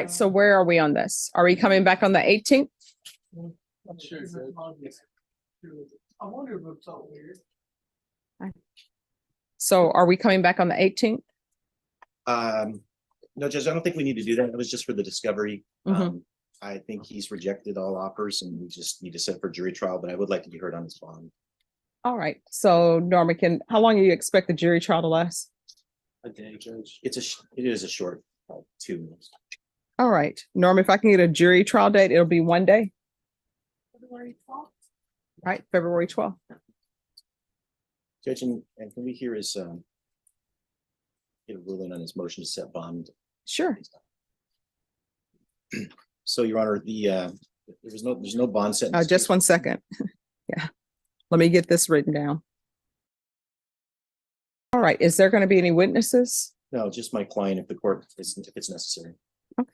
right, so where are we on this? Are we coming back on the 18th? I'm sure it's I wonder if it's so weird. So are we coming back on the 18th? No, Judge, I don't think we need to do that. It was just for the discovery. Mhm. I think he's rejected all offers and we just need to set for jury trial, but I would like to be heard on his bond. All right, so Norma, how long do you expect the jury trial to last? A day, Judge. It is a short, 2 minutes. All right, Norma, if I can get a jury trial date, it'll be one day. February 12th. Right, February 12th. Judge, and can we hear his get a ruling on his motion to set bond? Sure. So, Your Honor, there's no bond set. Just 1 second. Yeah, let me get this written down. All right, is there going to be any witnesses? No, just my client if the court if it's necessary. Okay.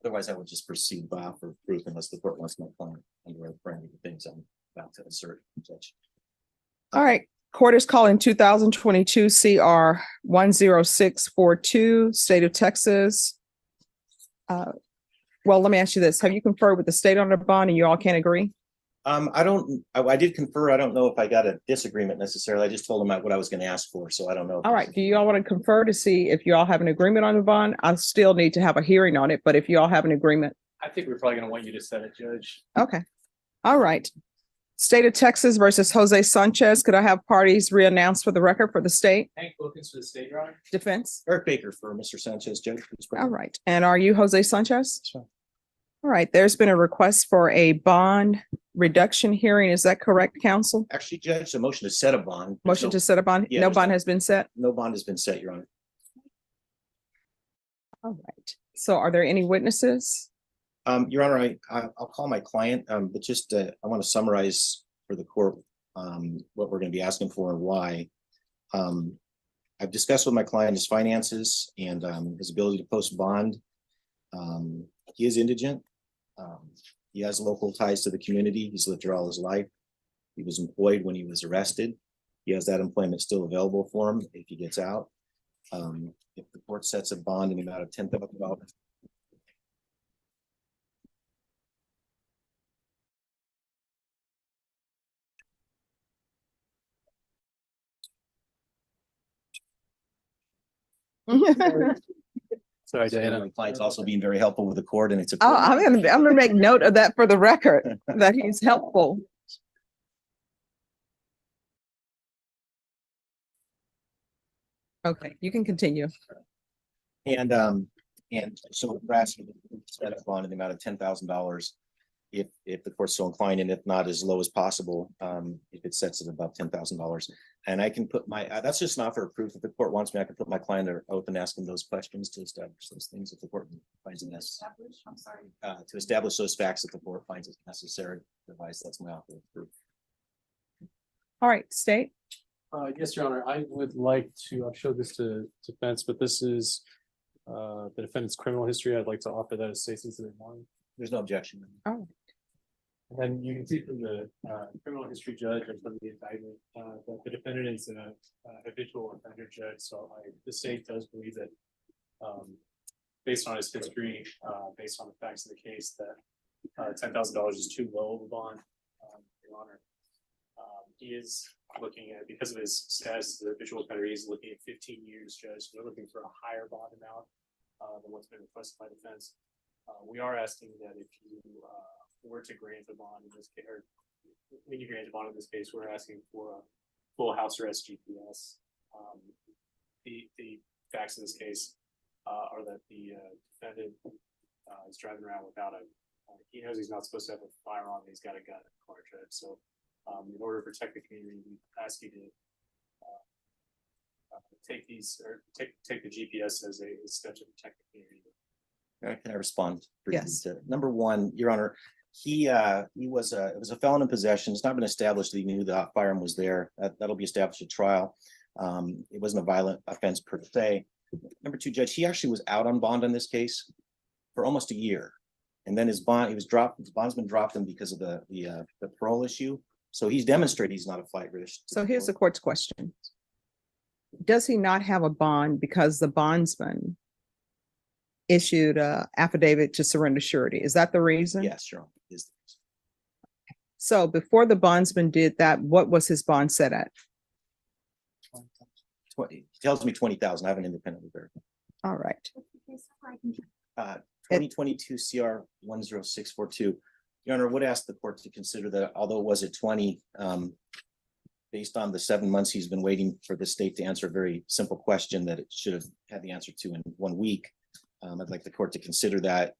Otherwise, I would just proceed by offer of proof unless the court wants my client under a brand new things I'm about to assert, Judge. All right, court is calling 2022 CR 10642, State of Texas. Well, let me ask you this. Have you conferred with the state on the bond and you all can't agree? I did confer. I don't know if I got a disagreement necessarily. I just told them what I was going to ask for, so I don't know. All right, do you all want to confer to see if you all have an agreement on the bond? I still need to have a hearing on it, but if you all have an agreement. I think we're probably gonna want you to set it, Judge. Okay, all right. State of Texas versus Jose Sanchez. Could I have parties re-announced for the record for the state? Hank Wilkins for the state, Your Honor. Defense? Eric Baker for Mr. Sanchez, Judge. Please. All right, and are you Jose Sanchez? That's fine. All right, there's been a request for a bond reduction hearing. Is that correct, counsel? Actually, Judge, the motion to set a bond. Motion to set a bond? Yeah, No there's bond no- has been set? No bond has been set, Your Honor. All right, so are there any witnesses? Your Honor, I'll call my client, but just I want to summarize for the court what we're going to be asking for and why. I've discussed with my client his finances and his ability to post bond. He is indigent. He has local ties to the community. He's lived here all his life. He was employed when he was arrested. He has that employment still available for him if he gets out. If the court sets a bond in the amount of $10,000. Sorry, My client's also being very helpful with the court and it's. Oh, I'm gonna make note of that for the record, that he's helpful. Okay, you can continue. And so we're asking to set a bond in the amount of $10,000 if the court's so inclined, and if not, as low as possible, if it sets it above $10,000. And I can put my, that's just an offer of proof. If the court wants me, I can put my client under oath and ask him those questions to establish those things if the court finds it necessary. I'm sorry. To establish those facts if the court finds it necessary. Otherwise, that's my offer of proof. All right, state. Yes, Your Honor, I would like to, I've showed this to defense, but this is the defendant's criminal history. I'd like to offer that as Stacy's in the morning. There's no objection. Oh, And then you can see from the criminal history judge and from the indictment that the defendant is a habitual offender judge. So the state does believe that based on his history, based on the facts of the case, that $10,000 is too low of a bond, Your Honor. He is looking at, because of his status as a habitual offender, he's looking at 15 years, Judge. We're looking for a higher bond amount than what's been requested by defense. We are asking that if you were to grant a bond in this case, or when you grant a bond in this case, we're asking for a full house arrest GPS. The facts in this case are that the defendant is driving around without he knows he's not supposed to have a firearm. He's got a gun in the car, Judge. So in order to protect the community, we ask you to take these, or take the GPS as a step to protect the community. Can I respond? Yes. Number one, Your Honor, it was a felon in possession. It's not been established that he knew the firearm was there. That'll be established at trial. It wasn't a violent offense per se. Number two, Judge, he actually was out on bond on this case for almost a year. And then his bond's been dropped him because of the parole issue. So he's demonstrated he's not a flight risk. so here's the court's question. Does he not have a bond because the bondsman issued a affidavit to surrender surety. Is that the reason? Yes, Your Honor. So before the bondsman did that, what was his bond set at? He tells me 20,000. I haven't independently verified. All right. 2022 CR 10642. Your Honor, would ask the court to consider that although it was at 20, based on the 7 months he's been waiting for the state to answer a very simple question that it should have had the answer to in 1 week. I'd like the court to consider that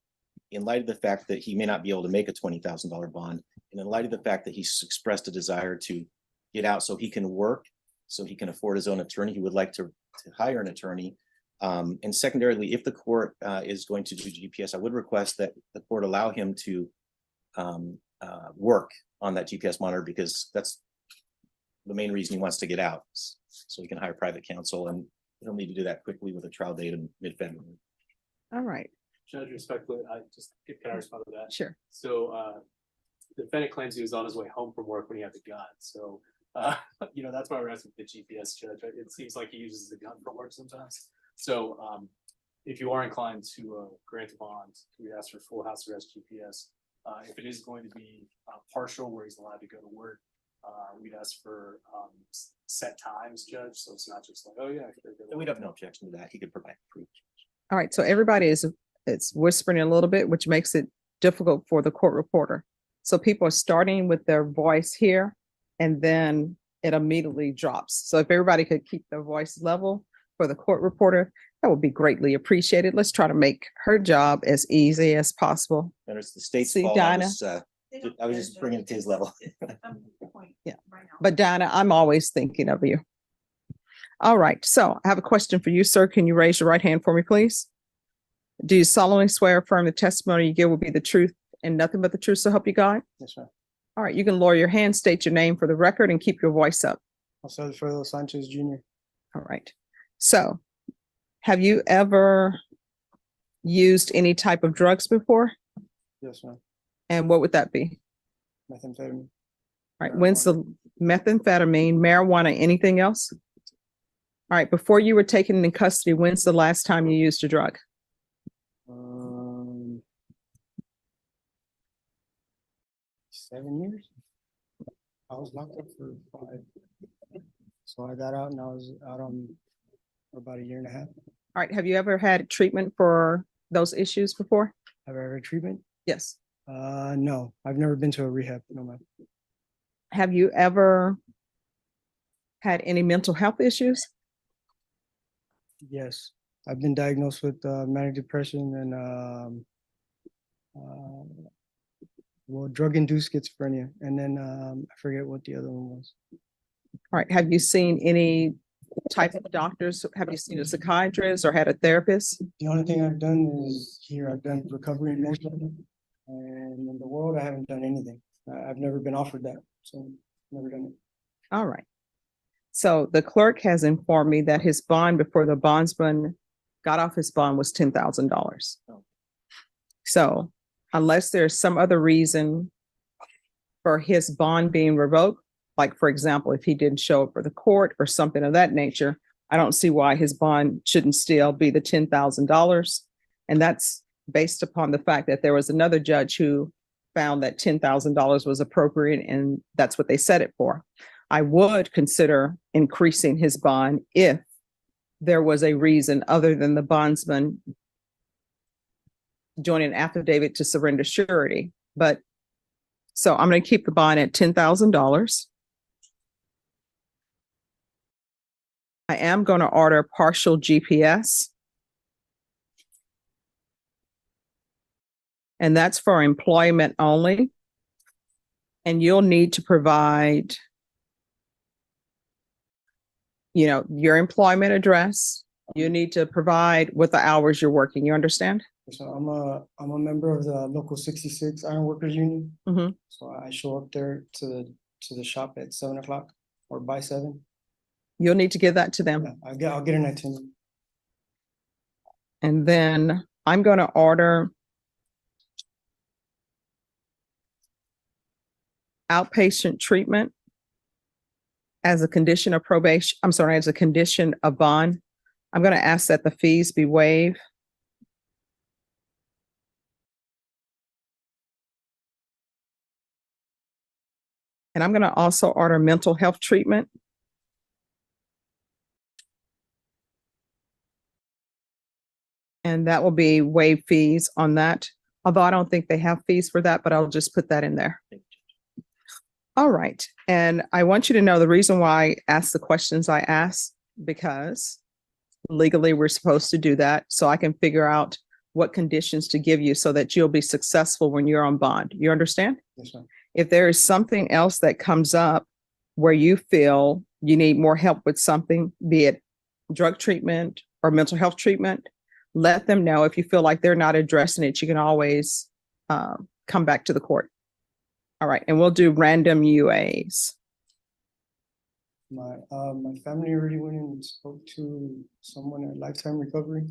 in light of the fact that he may not be able to make a $20,000 bond, and in light of the fact that he's expressed a desire to get out so he can work, so he can afford his own attorney, he would like to hire an attorney. And secondarily, if the court is going to do GPS, I would request that the court allow him to work on that GPS monitor, because that's the main reason he wants to get out, so he can hire private counsel, and he'll need to do that quickly with a trial date in mid-February. All right. Judge, respectfully, can I respond to that? Sure. So, the defendant claims he was on his way home from work when he had the gun. So, that's why we're asking the GPS judge. It seems like he uses the gun for work sometimes. So, if you are inclined to grant a bond, we ask for full house arrest GPS. If it is going to be partial, where he's allowed to go to work, we'd ask for set times, Judge. So it's not just like, oh yeah. We'd have no objection to that. He could provide proof. All right. So everybody it's whispering a little bit, which makes it difficult for the court reporter. So people are starting with their voice here, and then it immediately drops. So if everybody could keep their voice level for the court reporter, that would be greatly appreciated. Let's try to make her job as easy as possible. And it's the state's See, fault. Dinah? I was just bringing it to his level. Yeah. But Dinah, I'm always thinking of you. All right. So I have a question for you, sir. Can you raise your right hand for me, please? Do you solemnly swear or affirm the testimony you give will be the truth and nothing but the truth, so help you God? Yes, sir. All right. You can lower your hand, state your name for the record, and keep your voice up. Alfredo Sanchez Jr. All right. So have you ever used any type of drugs before? Yes, ma'am. And what would that be? Methamphetamine. All right. When's the methamphetamine, marijuana, anything else? All right. Before you were taken in custody, when's the last time you used a drug? 7 years. I was locked up for 5. So I got out and I was out for about 1.5 years. All right. Have you ever had treatment for those issues before? Have I ever treatment? Yes. No, I've never been to a rehab. No, ma'am. Have you ever had any mental health issues? Yes, I've been diagnosed with manic depression and drug-induced schizophrenia, and then I forget what the other one was. All right. Have you seen any type of doctors? Have you seen a psychiatrist or had a therapist? The only thing I've done is here. I've done recovery and mental, and in the world, I haven't done anything. I've never been offered that, so never done it. All right. So the clerk has informed me that his bond before the bondsman got off his bond was $10,000. So unless there's some other reason for his bond being revoked, like for example, if he didn't show up for the court or something of that nature, I don't see why his bond shouldn't still be the $10,000. And that's based upon the fact that there was another judge who found that $10,000 was appropriate, and that's what they set it for. I would consider increasing his bond if there was a reason other than the bondsman doing an affidavit to surrender surety. But so I'm going to keep the bond at $10,000. I am going to order partial GPS. And that's for employment only. And you'll need to provide, your employment address. You need to provide what the hours you're working. You understand? So I'm a member of the local 66 Iron Workers Union. Mhm. So I show up there to the shop at 7 o'clock or by 7. You'll need to give that to them. Yeah, I'll get an itinerary. And then I'm going to order outpatient treatment as a condition of probation. I'm sorry, as a condition of bond. I'm going to ask that the fees be waived. And I'm going to also order mental health treatment. And that will be waived fees on that. Although I don't think they have fees for that, but I'll just put that in there. All right. And I want you to know the reason why I ask the questions I ask, because legally we're supposed to do that. So I can figure out what conditions to give you so that you'll be successful when you're on bond. You understand? Yes, ma'am. If there is something else that comes up where you feel you need more help with something, be it drug treatment or mental health treatment, let them know. If you feel like they're not addressing it, you can always come back to the court. All right. And we'll do random UAs. My family already went and spoke to someone at Lifetime Recovery.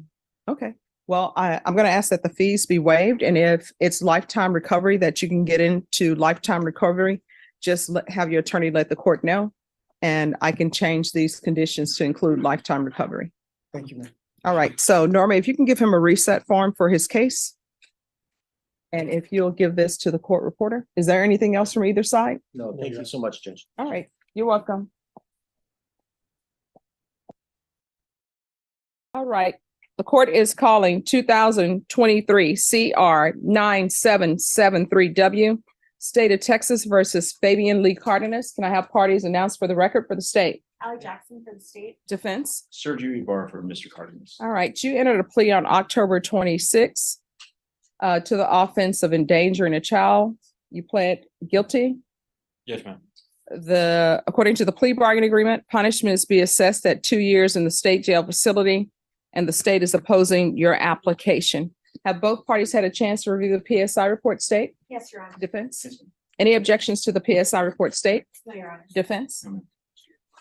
Okay. Well, I'm going to ask that the fees be waived. And if it's lifetime recovery that you can get into lifetime recovery, just have your attorney let the court know. And I can change these conditions to include lifetime recovery. Thank you, ma'am. All right. So Norma, if you can give him a reset form for his case. And if you'll give this to the court reporter. Is there anything else from either side? No, thank you so much, Judge. All right. You're welcome. All right. The court is calling 2023 CR 9773W, State of Texas versus Fabian Lee Cardenas. Can I have parties announced for the record for the state? Allie Jackson for the state. Defense. Sergio Ibarra for Mr. Cardenas. All right. You entered a plea on October 26th to the offense of endangering a child. You pled guilty. Yes, ma'am. According to the plea bargain agreement, punishments be assessed at 2 years in the state jail facility, and the state is opposing your application. Have both parties had a chance to review the PSI report, state? Yes, Your Honor. Defense? Yes, ma'am. Any objections to the PSI report, state? No, Your Honor. Defense? No, ma'am.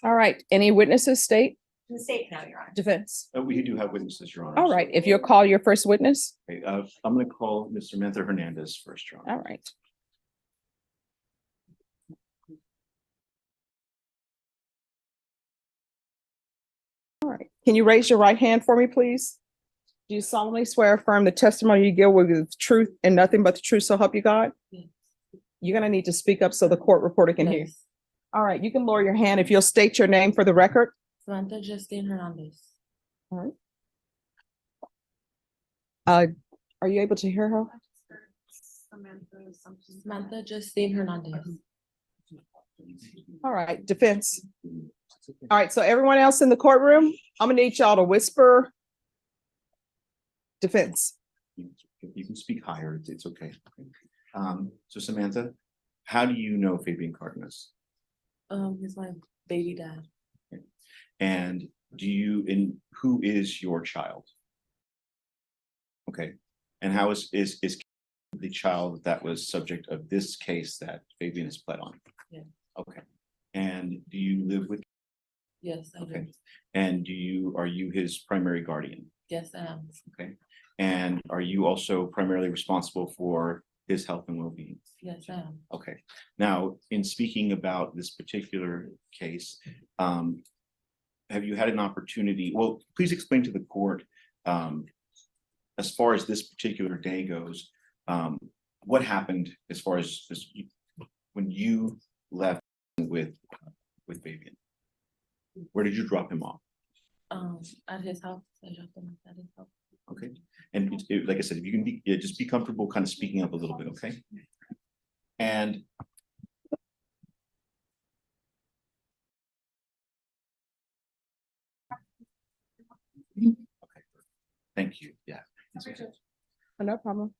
All right. Any witnesses, state? In the state, no, Your Honor. Defense? We do have witnesses, Your Honor. All right. If you'll call your first witness. Okay, I'm going to call Mr. Menther Hernandez first, Your Honor. All right. All right. Can you raise your right hand for me, please? Do you solemnly swear or affirm the testimony you give will be the truth and nothing but the truth, so help you God? Yes. You're gonna need to speak up so the court reporter can hear. Yes. All right, you can lower your hand if you'll state your name for the record. Samantha Justine Hernandez. Are you able to hear her? Samantha Justine Hernandez. All right, defense. All right, so everyone else in the courtroom, I'm gonna need y'all to whisper. Defense. You can speak higher. It's okay. So Samantha, how do you know Fabian Cardenas? He's my baby dad. And who is your child? Okay. And how is the child that was subject of this case that Fabian has pled on? Yeah. Okay. And do you live with? Yes, I Okay. do. And are you his primary guardian? Yes, I am. Okay. And are you also primarily responsible for his health and well-being? Yes, I am. Okay. Now, in speaking about this particular case, have you had an opportunity? Well, please explain to the court, as far as this particular day goes, what happened as far as when you left with Fabian? Where did you drop him off? At his house. I dropped him at his house. Okay. And like I said, if you can just be comfortable kind of speaking up a little bit, okay? And okay, thank you. Yeah. No problem.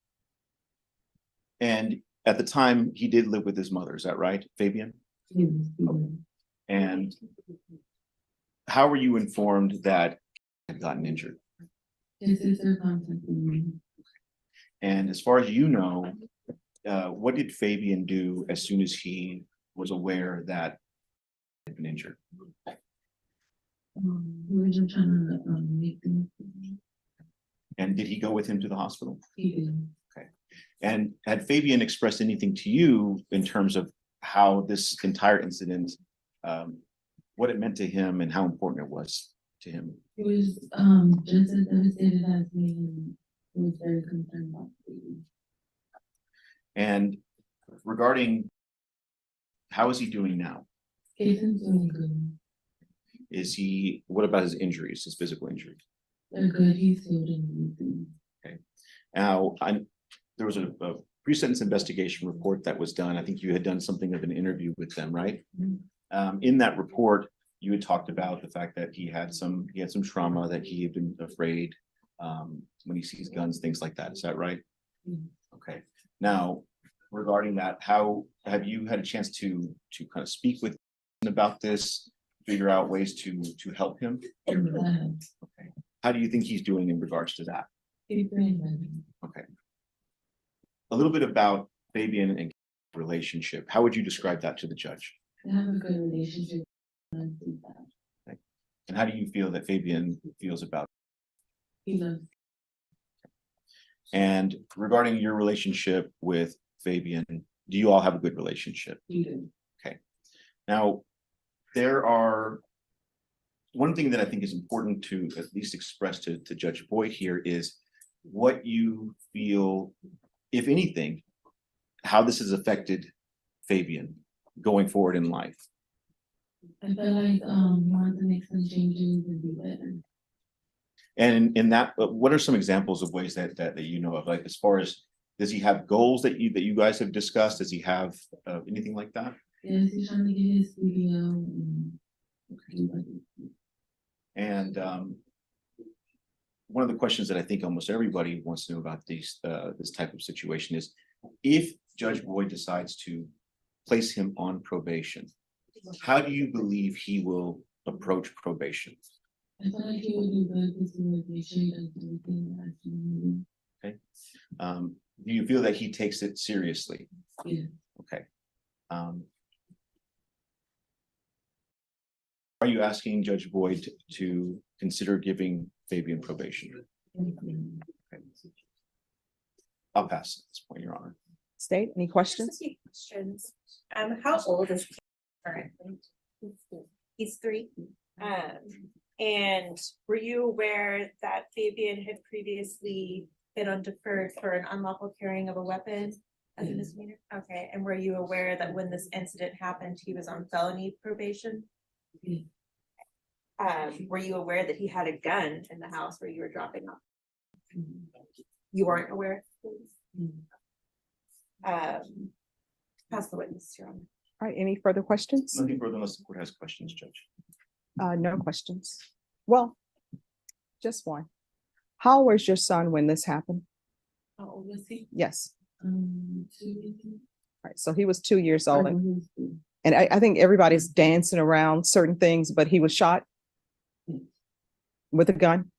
And at the time, he did live with his mother, is that right, Fabian? And how were you informed that he had gotten injured? His sister contacted me. And as far as you know, what did Fabian do as soon as he was aware that he had been injured? We were just trying to make things. And did he go with him to the hospital? He did. And had Fabian expressed anything to you in terms of how this entire incident, what it meant to him and how important it was to him? He was just as devastated as me, and he was very concerned about me. And regarding How is he doing now? Casey's doing good. What about his injuries, his physical injuries? They're good. He's healed and everything. Now, there was a pre-sentence investigation report that was done. I think you had done something of an interview with them, right? In that report, you had talked about the fact that he had some trauma, that he had been afraid when he sees guns, things like that. Is that right? Okay. Now, regarding that, how have you had a chance to kind of speak with him about this, figure out ways to help him? Okay. How do you think he's doing in regards to that? He's doing good. Okay. A little bit about Fabian and relationship. How would you describe that to the judge? They have a good relationship. And And how do you feel that Fabian feels about he loves. And regarding your relationship with Fabian, do you all have a good relationship? You do. Now, one thing that I think is important to at least express to Judge Boyd here is what you feel, if anything, how this has affected Fabian going forward in life. I feel like he wants to make some changes and be better. And in that, what are some examples of ways that you know of, like as far as, does he have goals that you guys have discussed? Does he have anything like that? Yes, he's trying to get his studio and One of the questions that I think almost everybody wants to know about this type of situation is, if Judge Boyd decides to place him on probation, how do you believe he will approach probation? I feel like he would do good because he would make sure he does everything that has to be. Okay. Do you feel that he takes it seriously? Yeah. Okay. Are you asking Judge Boyd to consider giving Fabian probation? Okay. I'll pass at this point, Your Honor. State, any Just a questions? few questions. How old is he currently? He's 3. And were you aware that Fabian had previously been on deferred for an unlawful carrying of a weapon as a misdemeanor? Okay, and were you aware that when this incident happened, he was on felony probation? Yeah. Were you aware that he had a gun in the house where you were dropping off? You weren't aware? Pass the witness, Your Honor. All right, any further questions? Nothing further unless the court has questions, Judge. No questions. Well, just one. How old was your son when this happened? How old was he? Yes. 2 years old. Right, so he was 2 years old, Or and, he was 2. and I think everybody's dancing around certain things, but he was shot with a gun.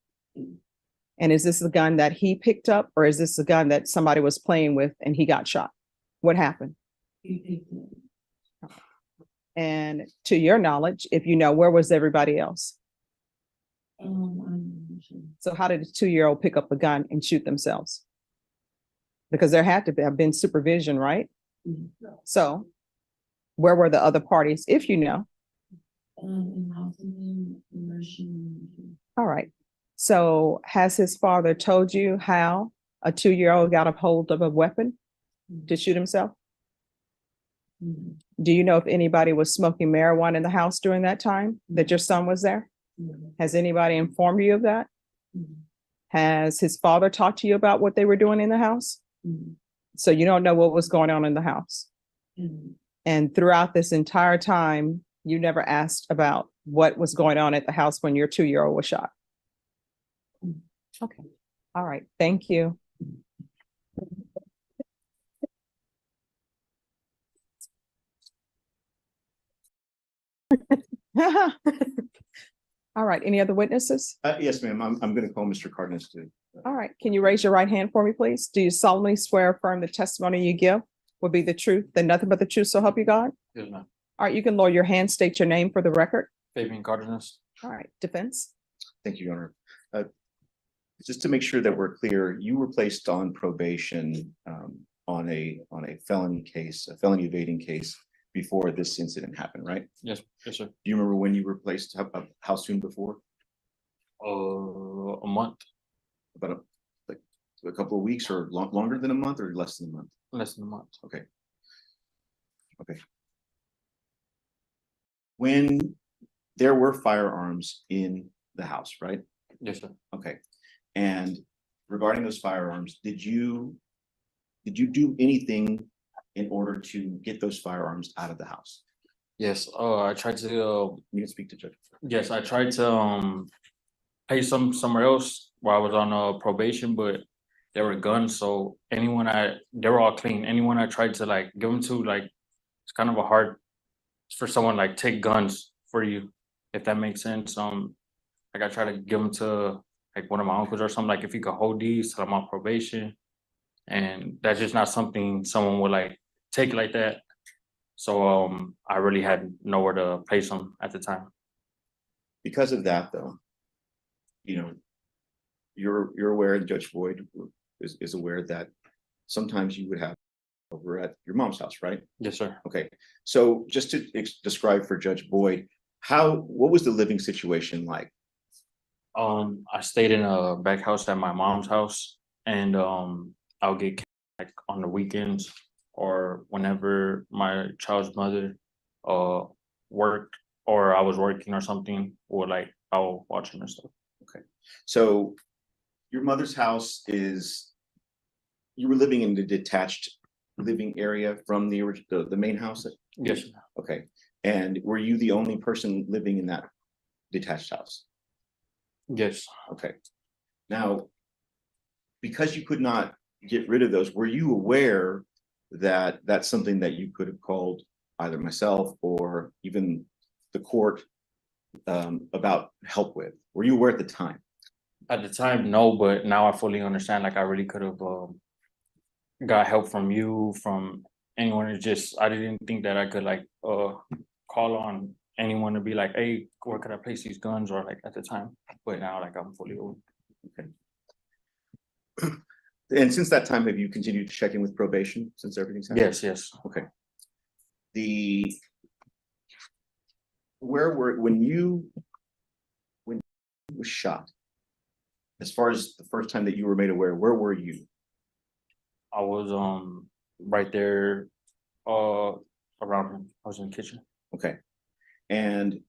And is this the gun that he picked up, or is this the gun that somebody was playing with and he got shot? What happened? He picked it up. And to your knowledge, if you know, where was everybody else? I'm not sure. So how did a 2-year-old pick up a gun and shoot themselves? Because there had to have been supervision, right? Mhm. So where were the other parties, if you know? In the house and then immersion. All right. So has his father told you how a 2-year-old got a hold of a weapon to shoot himself? Mhm. Do you know if anybody was smoking marijuana in the house during that time that your son was there? Mhm. Has anybody informed you of that? Mhm. Has his father talked to you about what they were doing in the house? Mhm. So you don't know what was going on in the house. Mhm. And throughout this entire time, you never asked about what was going on at the house when your 2-year-old was shot. Okay. All right. Thank you. All right. Any other witnesses? Yes, ma'am. I'm going to call Mr. Cardenas to. All right. Can you raise your right hand for me, please? Do you solemnly swear or affirm the testimony you give will be the truth, then nothing but the truth, so help you God? Yes, ma'am. All right. You can lower your hand, state your name for the record. Fabian Cardenas. All right. Defense. Thank you, Your Honor. Just to make sure that we're clear, you were placed on probation on a felony case, a felony evading case before this incident happened, right? Yes, sir. Do you remember when you were placed? How soon before? A month, About a couple of weeks, or longer than a month, or less than a month? less than a month. Okay. Okay. when there were firearms in the house, right? Yes, sir. Okay. And regarding those firearms, did you do anything in order to get those firearms out of the house? Yes, I tried to, You can speak to Judge. yes, I tried to pay somewhere else while I was on probation, but there were guns, so they were all clean. Anyone I tried to like give them to, like, it's kind of a hard for someone like take guns for you, if that makes sense. Like I try to give them to like one of my uncles or something, like if he could hold these till I'm on probation, and that's just not something someone would like take like that. So I really had nowhere to place them at the time. Because of that, though, you know, you're aware, and Judge Boyd is aware that sometimes you would have over at your mom's house, right? Yes, sir. Okay, so just to describe for Judge Boyd, what was the living situation like? I stayed in a back house at my mom's house, and I'll get like on the weekends or whenever my child's mother worked or I was working or something, or like I'll watch him and stuff. So your mother's house you were living in the detached living area from the main house? Yes, sir. Okay, and were you the only person living in that detached house? Yes. Okay, now, because you could not get rid of those, were you aware that that's something that you could have called either myself or even the court about help with? Were you aware at the time? At the time, no, but now I fully understand. Like I really could have got help from you, from anyone. It's just I didn't think that I could like call on anyone to be like, hey, where could I place these guns, or like at the time. But now like I'm fully over. And since that time, have you continued to check in with probation since everything's happened? Yes, yes. Okay. When you was shot, as far as the first time that you were made aware, where were you? I was right there around him. I was in the kitchen. Okay. And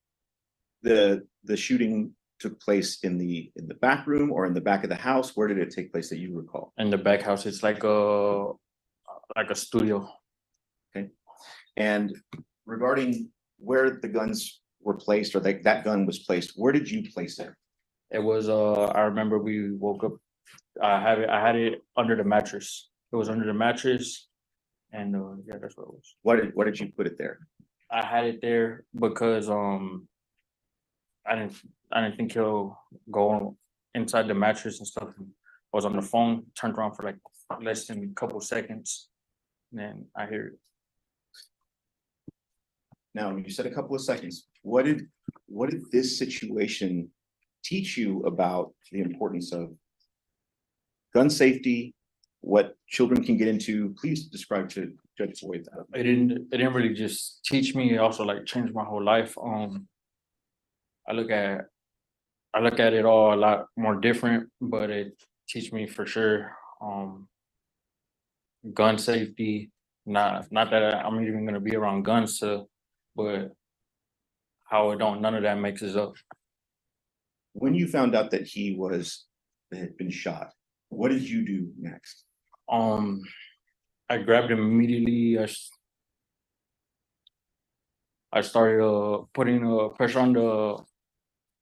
the shooting took place in the back room or in the back of the house? Where did it take place that you recall? In the back house, it's like a studio. Okay. And regarding where the guns were placed, or that gun was placed, where did you place it? It was I remember we woke up. I had it under the mattress. It was under the mattress, and yeah, that's what it was. What did you put it there? I had it there because I didn't think he'll go inside the mattress and stuff. I was on the phone, turned around for like less than a couple seconds, and then I hear it. Now, you said a couple of seconds. What did this situation teach you about the importance of gun safety? What children can get into? Please describe to Judge Boyd that. It didn't really just teach me, it also like changed my whole life. I look at it all a lot more different, but it teach me for sure gun safety. Not that I'm even gonna be around guns but how none of that mixes up. When you found out that had been shot, what did you do next? I grabbed him immediately. I started putting pressure on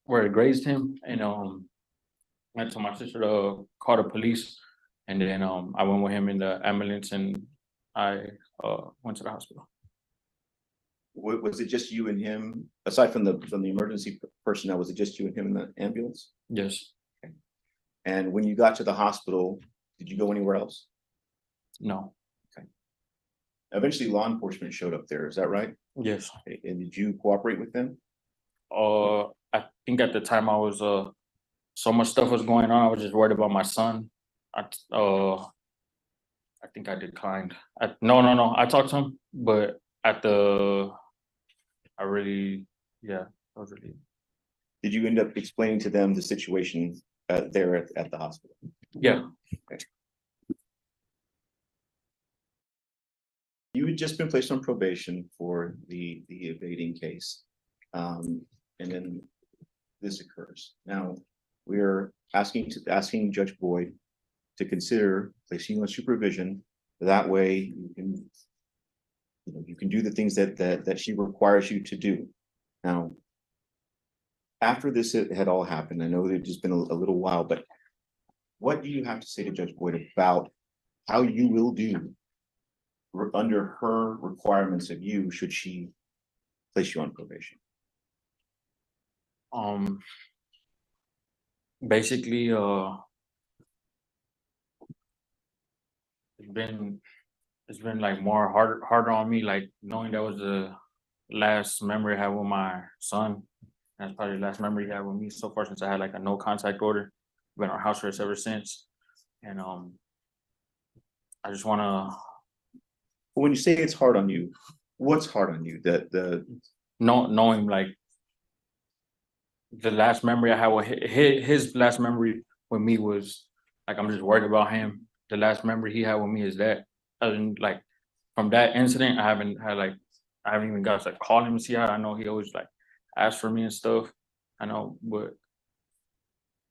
where it grazed him, and I told my sister to call the police, and then I went with him in the ambulance, and I went to the hospital. Was it just you and him, aside from the emergency personnel? Was it just you and him in the ambulance? Yes. Okay. And when you got to the hospital, did you go anywhere else? No. Okay. Eventually, law enforcement showed up there. Is that right? Yes. Okay. And did you cooperate with them? I think at the time I was so much stuff was going on. I was just worried about my son. I think I declined. No. I talked to him, but that was really. Did you end up explaining to them the situation there at the hospital? Yeah. Okay. You had just been placed on probation for the evading case. And then this occurs. Now, we're asking Judge Boyd to consider placing you on supervision. That way you can do the things that she requires you to do. Now, after this had all happened, I know that it's just been a little while, but what do you have to say to Judge Boyd about how you will do under her requirements of you should she place you on probation? Basically, it's been like more harder on me, like knowing that was the last memory I had with my son. That's probably the last memory he had with me so far, since I had like a no contact order. Been on house arrest ever since. And I just wanna When you say it's hard on you, what's hard on you? knowing like the last memory I had with his last memory with me was like, I'm just worried about him. The last memory he had with me is that. Other than like from that incident, I haven't even got to like call him and see how. I know he always like asks for me and stuff. I know, but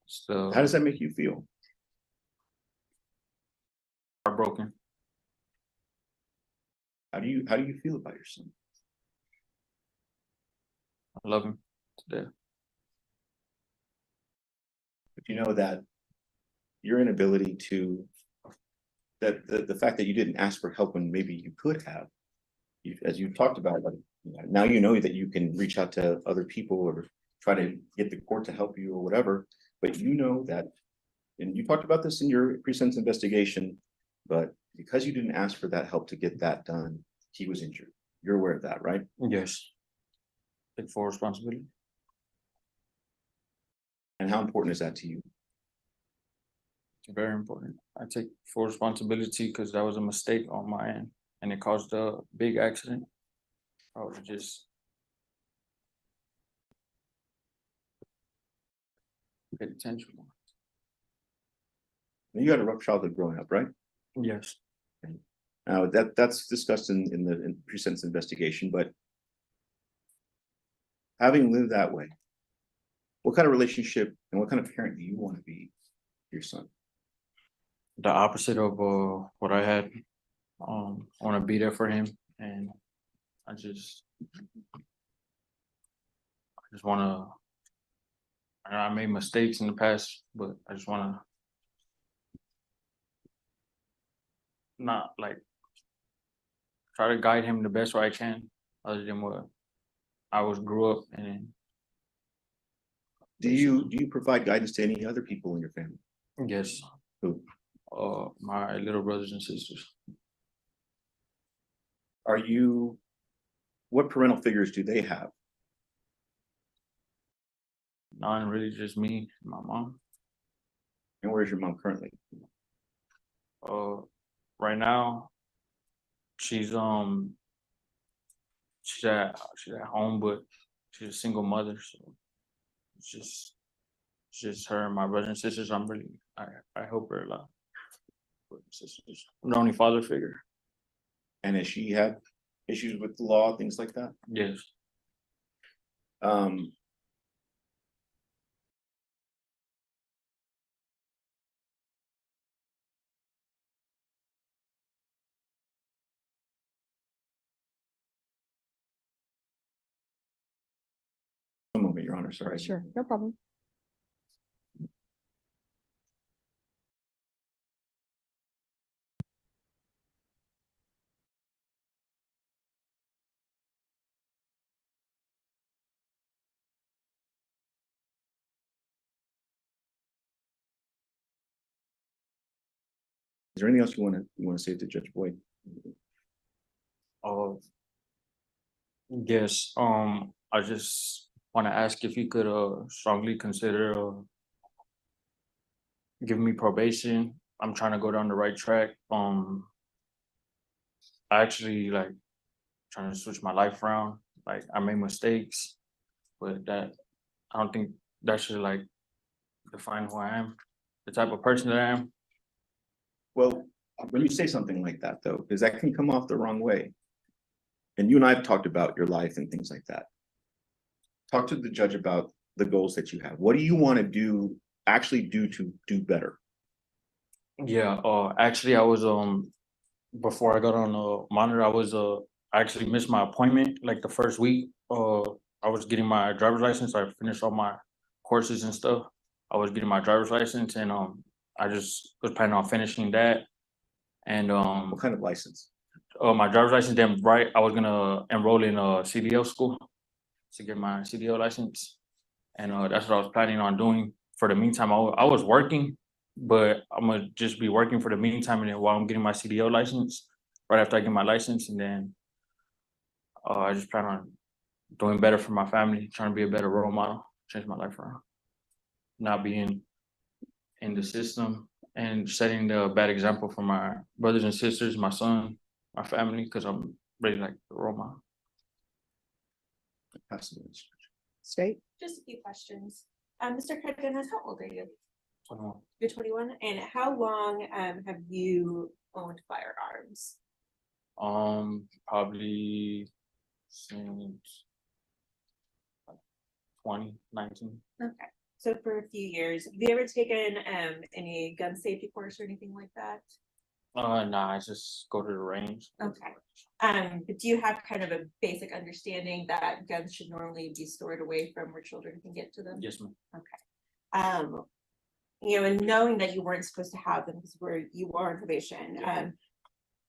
still How does that make you feel? heartbroken. How do you feel about your son? I love him to death. But you know that your inability to, that the fact that you didn't ask for help when maybe you could have, as you talked about, like, now you know that you can reach out to other people or try to get the court to help you or whatever, but you know that, and you talked about this in your pre-sentence investigation, but because you didn't ask for that help to get that done, he was injured. You're aware of that, right? Yes. Take full responsibility. And how important is that to you? Very important. I take full responsibility because that was a mistake on my end and it caused a big accident. I was just pay attention. You had a rough childhood growing up, right? Yes. Now that's discussed in the pre-sentence investigation, but having lived that way, what kind of relationship and what kind of parent do you want to be to your son? The opposite of what I had. I want to be there for him, and I just want to. I made mistakes in the past, but I just want to not like try to guide him the best way I can, other than what I grew up in. Do you provide guidance to any other people in your family? Yes. Who? My little brothers and sisters. What parental figures do they have? None, really, just me and my mom. And where's your mom currently? Right now, she's at home, but she's a single mother, so it's just her and my brothers and sisters. I help her a lot. Sisters. I'm the only father figure. And has she had issues with the law, things like that? Yes. One moment, Your Honor, sorry. Sure, no problem. Is there anything else you want to say to Judge Boyd? Yes. I just want to ask if you could strongly consider giving me probation. I'm trying to go down the right track. I actually like trying to switch my life around. Like I made mistakes, but I don't think that should like define who I am, the type of person that I am. Well, when you say something like that, though, because that can come off the wrong way. And you and I have talked about your life and things like that. talk to the judge about the goals that you have. What do you want to actually do to do better? Yeah, actually I was before I got on the monitor, I actually missed my appointment like the first week. I was getting my driver's license. I finished all my courses and stuff. I was getting my driver's license, and I just was planning on finishing that. And What kind of license? my driver's license, then right, I was gonna enroll in a CDL school to get my CDL license. And that's what I was planning on doing. For the meantime, I was working, but I'm gonna just be working for the meantime, and then while I'm getting my CDL license, right after I get my license, and then I just plan on doing better for my family, trying to be a better role model, change my life around, not being in the system, and setting the bad example for my brothers and sisters, my son, my family, because I'm really like the role model. State? Just a few questions. Mr. Cardenas, how old are you? 21. You're 21, and how long have you owned firearms? Probably since 2019. Okay, so for a few years. Have you ever taken any gun safety course or anything like that? Nah, I just go to the range. Okay. But do you have kind of a basic understanding that guns should normally be stored away from where children can get to them? Yes, ma'am. Okay. You know, and knowing that you weren't supposed to have them because where you are on probation,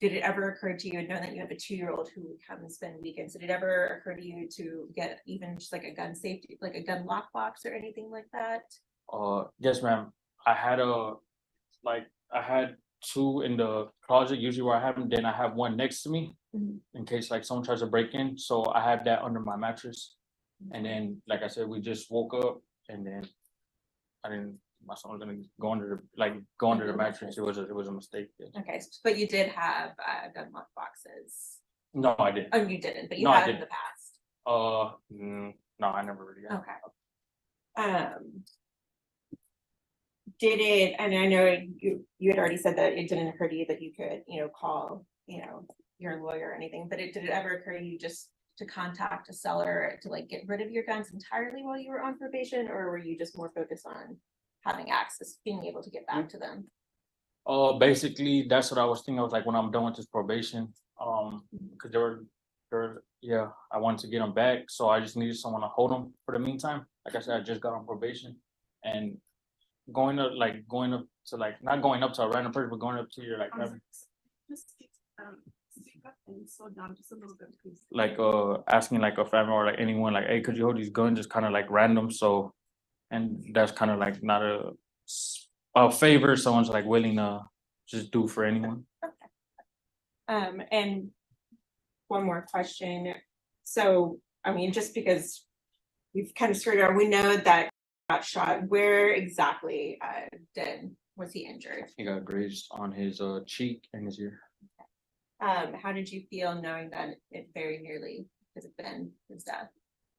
did it ever occur to you, and knowing that you have a 2-year-old who would come and spend weekends, did it ever occur to you to get even just like a gun safety, like a gun lockbox or anything like that? Yes, ma'am. I had I had 2 in the closet, usually where I have them. Then I have one next to me in case like someone tries to break in. So I had that under my mattress. And then, like I said, we just woke up, and then my son was gonna go under the mattress. It was a mistake. Yes. Okay, but you did have gun lock boxes. No, I didn't. Oh, you didn't, but you No, I had in the didn't. past. No, I never really got it. Okay. Did it, and I know you had already said that it didn't occur to you that you could, call, your lawyer or anything, but did it ever occur to you just to contact a seller to like get rid of your guns entirely while you were on probation, or were you just more focused on having access, being able to get back to them? Basically, that's what I was thinking. I was like, when I'm done with this probation, because I wanted to get them back, so I just needed someone to hold them for the meantime. Like I said, I just got on probation, and going up to like not going up to a random person, but going up to your like slow down just a little bit, please. like asking like a family or like anyone like, hey, could you hold these guns? Just kind of like random. So, and that's kind of like not a favor someone's like willing to just do for anyone. Okay. And one more question. So, I mean, just because we've kind of skirted around, we know that he got shot. Where exactly was he injured? He got grazed on his cheek and his ear. How did you feel knowing that it very nearly could have been his death?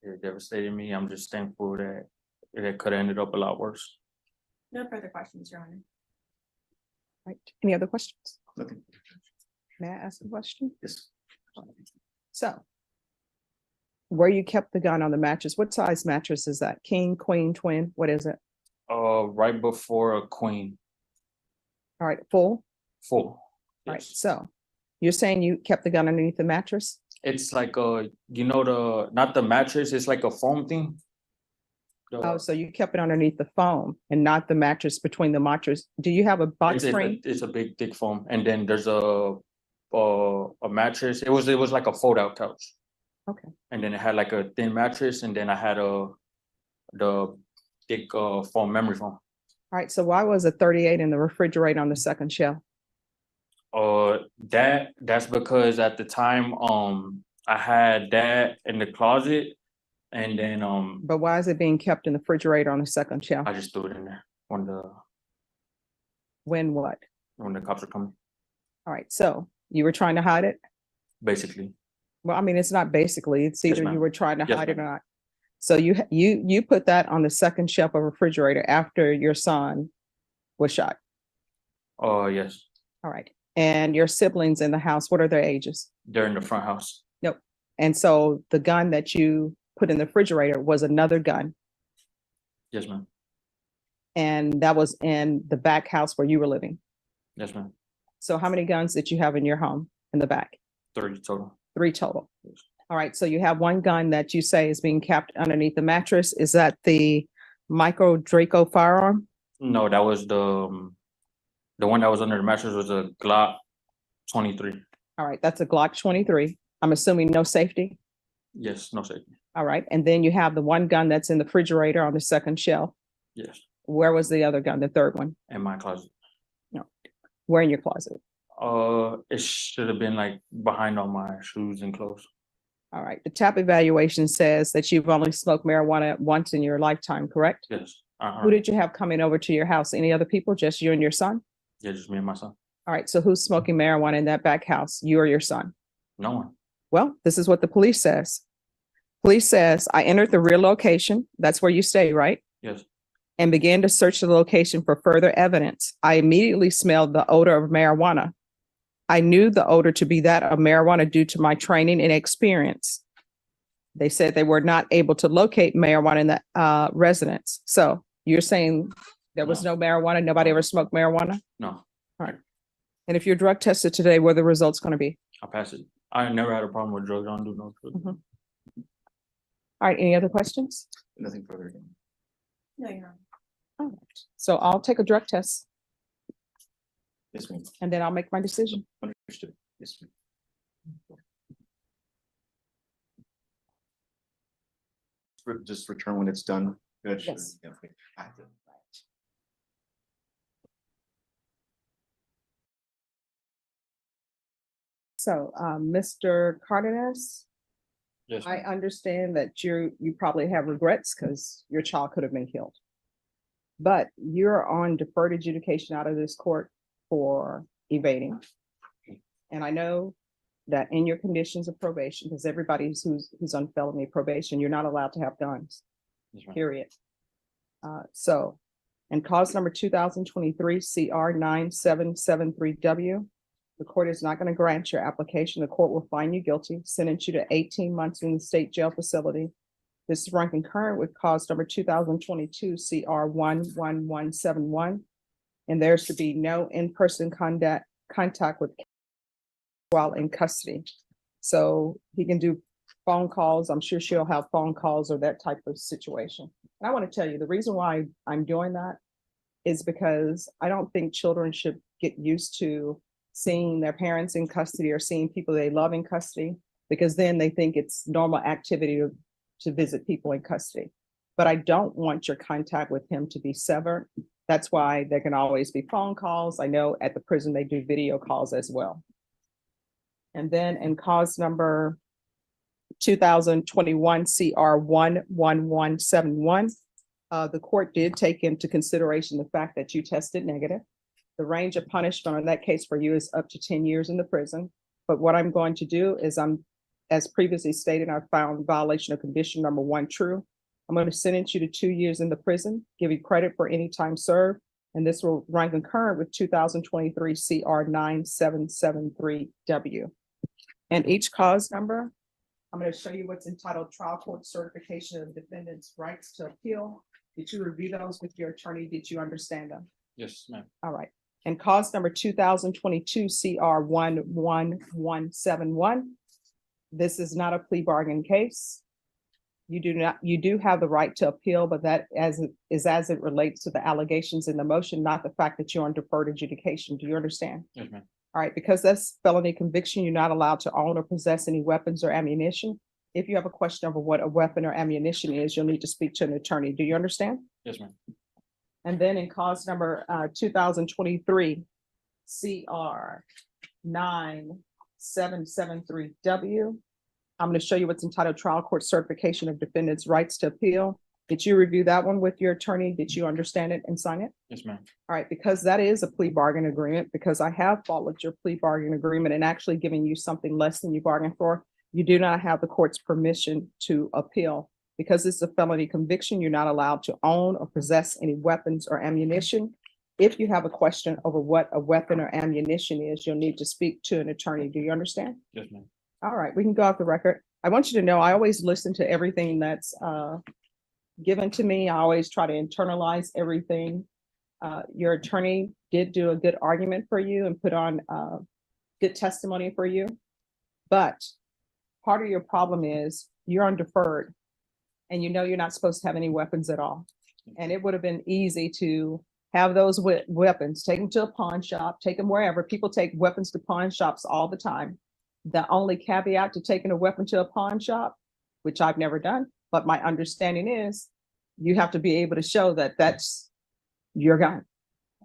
It devastated me. I'm just thankful that it could have ended up a lot worse. No further questions, Your Honor. Right. Any other questions? Okay. May I ask a question? Yes. So, where you kept the gun on the mattress, what size mattress is that? King, queen, twin? What is it? Right before a queen. All right, full? Full. All right, Yes. so you're saying you kept the gun underneath the mattress? It's like not the mattress, it's like a foam thing. Oh, so you kept it underneath the foam and not the mattress between the mattress. Do you have a box spring? It's a big thick foam, and then there's a mattress. It was like a fold out couch. Okay. And then it had like a thin mattress, and then I had the thick foam memory foam. All right, so why was a 38 in the refrigerator on the second shelf? That's because at the time I had that in the closet, and then But why is it being kept in the refrigerator on the second shelf? I just threw it in there When what? when the cops are coming, All right, so you were trying to hide it? basically. Well, I mean, it's not basically, it's either you ma'am. were trying to Yes, hide it or ma'am. not. So you put that on the second shelf of refrigerator after your son was shot. Yes, All right. And your siblings in the house, what are their ages? they're in the front house. And so the gun that you put in the refrigerator was another gun. Yes, ma'am. And that was in the back house where you were living. Yes, ma'am. So how many guns did you have in your home in the back? 30 total. 3 total. All right, so you have one gun that you say is being kept underneath the mattress. Is that the micro Draco firearm? No, that was the one that was under the mattress was a Glock 23. All right, that's a Glock 23. I'm assuming no safety. Yes, no safety. All right, and then you have the one gun that's in the refrigerator on the second shelf. Yes, Where was the other gun, the third one? in my closet. Where in your closet? It should have been like behind all my shoes and clothes. All right, the TAP evaluation says that you've only smoked marijuana once in your lifetime, correct? Yes. Who did you have coming over to your house? Any other people? Just you and your son? Yeah, just me and my son. All right, so who's smoking marijuana in that back house? You or your son? No one. Well, this is what the police says. Police says, I entered the rear location. That's where you stay, right? Yes. And began to search the location for further evidence. I immediately smelled the odor of marijuana. I knew the odor to be that of marijuana due to my training and experience. They said they were not able to locate marijuana in the residence. So you're saying there was no marijuana? Nobody ever smoked marijuana? No. And if you're drug tested today, what are the results going to be? I passed it. I never had a problem with drugs. I don't do no drugs. Mhm. All right, any other questions? Nothing further. No, you're not. All right. So I'll take a drug test Yes, ma'am. and then I'll make my decision. Understood. Yes, ma'am. Just return when it's done. Judge? Yes. Yeah, okay. I have to- So, Mr. Cardenas, Yes, I ma'am. understand that you probably have regrets because your child could have been killed. But you're on deferred adjudication out of this court for evading. And I know that in your conditions of probation, because everybody who's on felony probation, you're not allowed to have guns, Yes, ma'am. period. So, and cause number 2023 CR 9773W, the court is not going to grant your application. The court will find you guilty, sentence you to 18 months in the state jail facility. This is run concurrent with cause number 2022 CR 11171. And there's to be no in-person contact with while in custody. So he can do phone calls. I'm sure she'll have phone calls or that type of situation. And I want to tell you, the reason why I'm doing that is because I don't think children should get used to seeing their parents in custody or seeing people they love in custody, because then they think it's normal activity to visit people in custody. But I don't want your contact with him to be severed. That's why there can always be phone calls. I know at the prison they do video calls as well. And then in cause number 2021 CR 11171, the court did take into consideration the fact that you tested negative. The range of punishment in that case for you is up to 10 years in the prison. But what I'm going to do is as previously stated, I found violation of condition number 1 true. I'm going to sentence you to 2 years in the prison, give you credit for any time served. And this will run concurrent with 2023 CR 9773W. And each cause number, I'm going to show you what's entitled Trial Court Certification of Defendant's Rights to Appeal. Did you review those with your attorney? Did you understand them? Yes, ma'am. All right. And cause number 2022 CR 11171. This is not a plea bargain case. You do have the right to appeal, but that as it relates to the allegations in the motion, not the fact that you're on deferred adjudication. Do you understand? Yes, ma'am. All right, because that's felony conviction, you're not allowed to own or possess any weapons or ammunition. If you have a question over what a weapon or ammunition is, you'll need to speak to an attorney. Do you understand? Yes, ma'am. And then in cause number 2023 CR 9773W, I'm going to show you what's entitled Trial Court Certification of Defendant's Rights to Appeal. Did you review that one with your attorney? Did you understand it and sign it? Yes, ma'am. All right, because that is a plea bargain agreement, because I have followed your plea bargain agreement and actually giving you something less than you bargained for, you do not have the court's permission to appeal. Because it's a felony conviction, you're not allowed to own or possess any weapons or ammunition. If you have a question over what a weapon or ammunition is, you'll need to speak to an attorney. Do you understand? Yes, ma'am. All right, we can go off the record. I want you to know, I always listen to everything that's given to me. I always try to internalize everything. Your attorney did do a good argument for you and put on good testimony for you. But part of your problem is you're on deferred and you know you're not supposed to have any weapons at all. And it would have been easy to have those weapons, take them to a pawn shop, take them wherever. People take weapons to pawn shops all the time. The only caveat to taking a weapon to a pawn shop, which I've never done, but my understanding is you have to be able to show that that's your gun.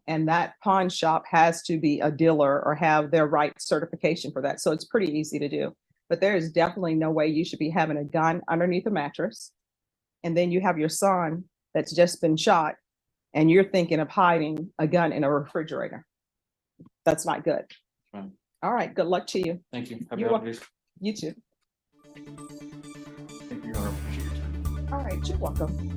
And that pawn shop has to be a dealer or have their right certification for that. So it's pretty easy to do. But there is definitely no way you should be having a gun underneath a mattress. And then you have your son that's just been shot and you're thinking of hiding a gun in a refrigerator. That's not good. Right. All right, good luck to you. Thank you. Happy You're welcome. holidays. You too. Thank you, Your Honor. Appreciate your time. All right, you're welcome.